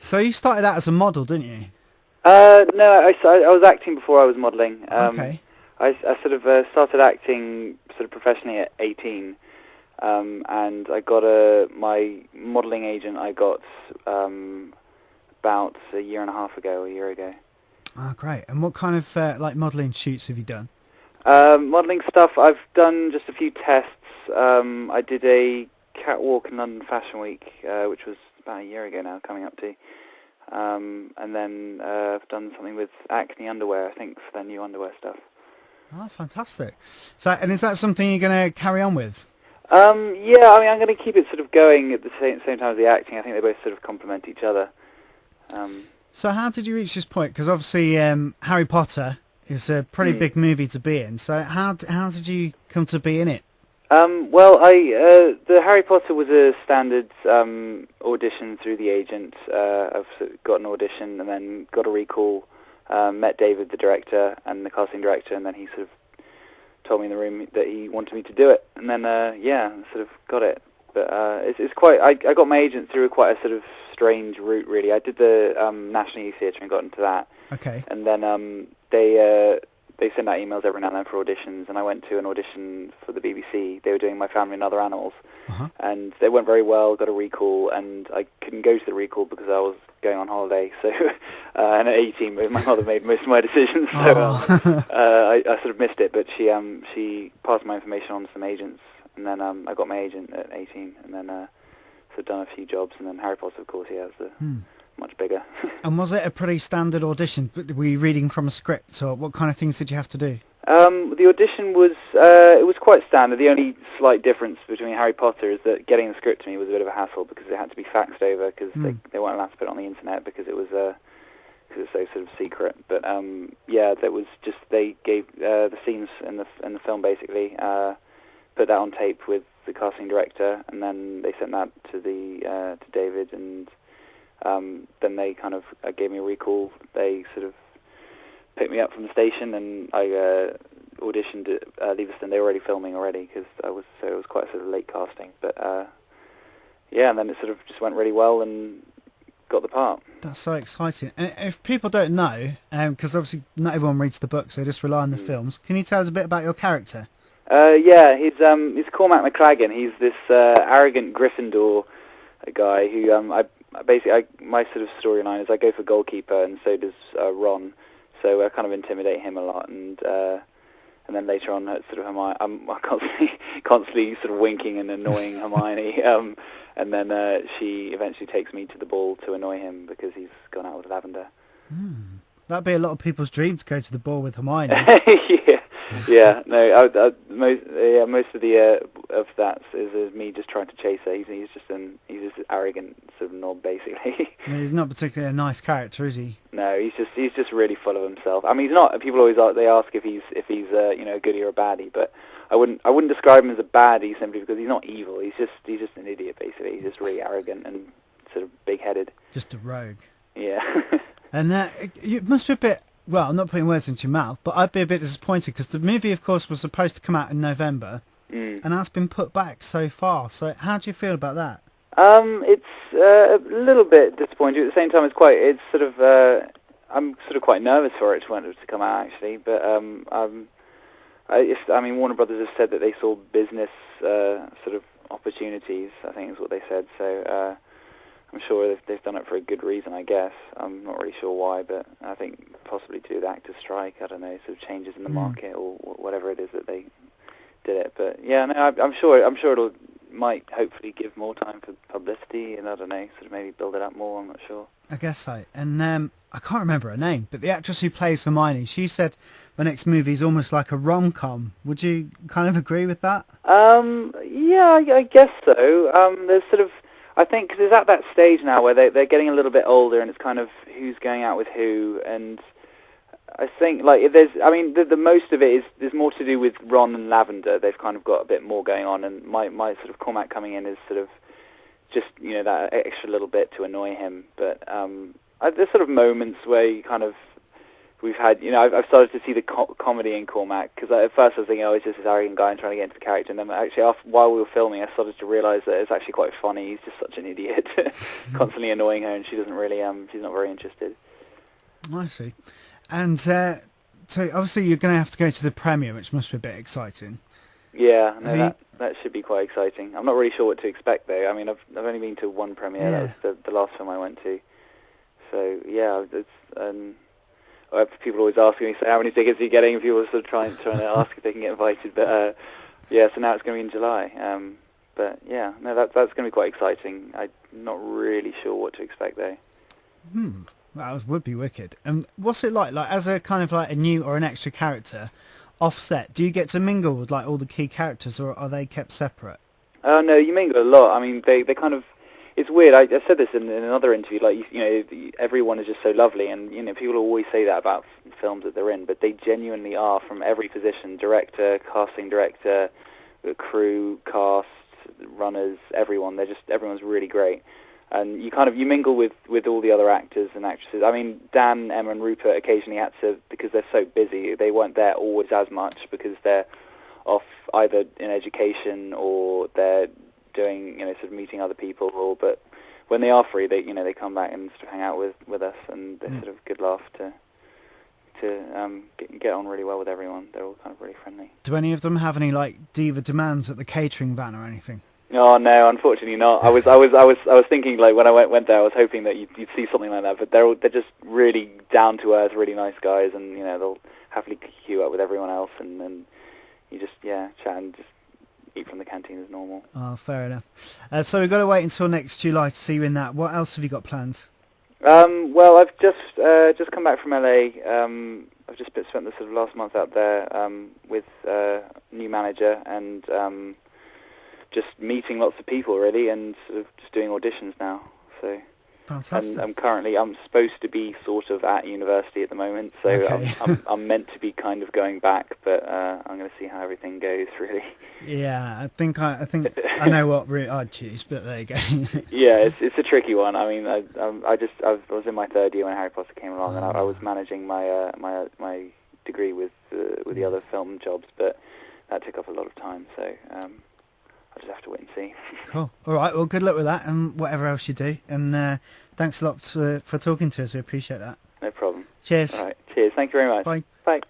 So you started out as a model, didn't you? No, I was acting before I was modelling. Okay. I sort of started acting sort of professionally at 18, and I got my modelling agent I got about a year and a half ago, a year ago. Oh, great. And what kind of like modelling shoots have you done? Modelling stuff, I've done just a few tests. I did a catwalk in London Fashion Week, which was about a year ago now, coming up to. And then I've done something with Acne Underwear, I think, for their new underwear stuff. Oh, fantastic. So, and is that something you're going to carry on with? Yeah, I mean, I'm going to keep it sort of going at the same time as the acting. I think they both sort of complement each other. Um, So how did you reach this point? Because obviously Harry Potter is a pretty hmm. big movie to be in. So how did you come to be in it? Well, the Harry Potter was a standard audition through the agent. I've sort of got an audition and then got a recall. Met David, the director, and the casting director, and then he sort of told me in the room that he wanted me to do it. And then, yeah, sort of got it. But it's quite. I got my agent through quite a sort of strange route, really. I did the National Youth Theatre and got into that, Okay. and then they send out emails every now and then for auditions, and I went to an audition for the BBC. They were doing My Family and Other Animals, Uh-huh. and they went very well, got a recall, and I couldn't go to the recall because I was going on holiday. So, and at 18, my mother made most of my decisions, so Oh. I sort of missed it. But she passed my information on to some agents, and then I got my agent at 18, and then sort of done a few jobs, and then Harry Potter, of course, yeah, was Hmm. much bigger. And was it a pretty standard audition? Were you reading from a script, or what kind of things did you have to do? The audition was it was quite standard. The only slight difference between Harry Potter is that getting the script to me was a bit of a hassle because it had to be faxed over because they weren't allowed to put it on the internet because it was cause it's so sort of secret. But yeah, that was just they gave the scenes in the film basically, put that on tape with the casting director, and then they sent that to to David, and then they kind of gave me a recall. They sort of picked me up from the station, and I auditioned at Leavesden. They were already filming already because it was quite a sort of late casting. But yeah, and then it sort of just went really well and got the part. That's so exciting. And if people don't know, because obviously not everyone reads the books, they just rely on the Mm. films. Can you tell us a bit about your character? Yeah, he's Cormac McLagan. He's this arrogant Gryffindor guy who my sort of storyline is I go for goalkeeper, and so does Ron. So I kind of intimidate him a lot, and then later on, sort of Hermione, I'm constantly sort of winking and annoying Hermione, and then she eventually takes me to the ball to annoy him because he's gone out with Lavender. That'd be a lot of people's dream to go to the ball with Hermione. Yeah, yeah. No, most of the of that is me just trying to chase her. He's just arrogant sort of knob, basically. I mean, he's not particularly a nice character, is he? No, he's just really full of himself. I mean, he's not. People always they ask if he's a goodie or a baddie, but I wouldn't describe him as a baddie simply because he's not evil. He's just an idiot, basically. He's just really arrogant and sort of big-headed. Just a rogue. Yeah. And it must be a bit, well, I'm not putting words into your mouth, but I'd be a bit disappointed because the movie, of course, was supposed to come out in November, Mm. and that's been put back so far. So how do you feel about that? It's a little bit disappointing. At the same time, it's sort of I'm sort of quite nervous for it to come out actually. But I mean, Warner Brothers have said that they saw business sort of opportunities. I think is what they said. So I'm sure they've done it for a good reason. I guess I'm not really sure why, but I think possibly to do the actors' strike. I don't know, sort of changes in the market or whatever it is that they did it. But yeah, no, I'm sure it'll might hopefully give more time for publicity, and I don't know, sort of maybe build it up more. I'm not sure. I guess so. And I can't remember her name, but the actress who plays Hermione, she said the next movie is almost like a rom-com. Would you kind of agree with that? Yeah, I guess so. There's sort of, I think, cause it's at that stage now where they're getting a little bit older, and it's kind of who's going out with who, and I think like the most of it is there's more to do with Ron and Lavender. They've kind of got a bit more going on, and my sort of Cormac coming in is sort of just that extra little bit to annoy him. But there's sort of moments where you kind of we've had, I've started to see the comedy in Cormac, because at first I was thinking, oh, he's just this arrogant guy and trying to get into the character, and then actually while we were filming, I started to realise that it's actually quite funny. He's just such an idiot, constantly annoying her, and she doesn't really, she's not very interested. I see. And so obviously you're going to have to go to the premiere, which must be a bit exciting. Yeah, no, that should be quite exciting. I'm not really sure what to expect though. I mean, I've only been to one premiere. Yeah. That was the last film I went to. So yeah, it's people always asking me, so how many tickets are you getting? People are sort of trying to ask if they can get invited. But yeah, so now it's going to be in July. But yeah, no, that's going to be quite exciting. I'm not really sure what to expect though. That would be wicked. And what's it like as a kind of like a new or an extra character? Offset, do you get to mingle with like all the key characters, or are they kept separate? Oh no, you mingle a lot. I mean, they kind of, it's weird. I said this in another interview. Like everyone is just so lovely, and people always say that about films that they're in, but they genuinely are, from every position: director, casting director, crew, cast, runners, everyone. Everyone's really great. And you mingle with all the other actors and actresses. I mean, Dan, Emma, and Rupert occasionally had to, because they're so busy, they weren't there always as much because they're off either in education or they're doing, sort of meeting other people. But when they are free, they come back and sort of hang out with us, and they're sort of good laugh to get on really well with everyone. They're all kind of really friendly. Do any of them have any like diva demands at the catering van or anything? Oh no, unfortunately not. I was thinking, like, when I went there, I was hoping that you'd see something like that. But they're just really down to earth, really nice guys, and they'll happily queue up with everyone else, and then you just chat and just eat from the canteen as normal. Oh, fair enough. So we've got to wait until next July to see you in that. What else have you got planned? Well, I've just come back from LA. I've just spent the sort of last month out there with a new manager and. Just meeting lots of people really, and sort of just doing auditions now. So, fantastic. And I'm supposed to be sort of at university at the moment, so okay. I'm meant to be kind of going back, but I'm going to see how everything goes really. Yeah, I think I know what route I'd choose, but there you go. Yeah, it's a tricky one. I mean, I was in my third year when Harry Potter came along, and I was managing my my degree with the other film jobs, but that took up a lot of time. So. I'll just have to wait and see. Cool. All right. Well, good luck with that and whatever else you do. And thanks a lot for talking to us. We appreciate that. No problem. Cheers. All right. Cheers. Thank you very much. Bye. Bye.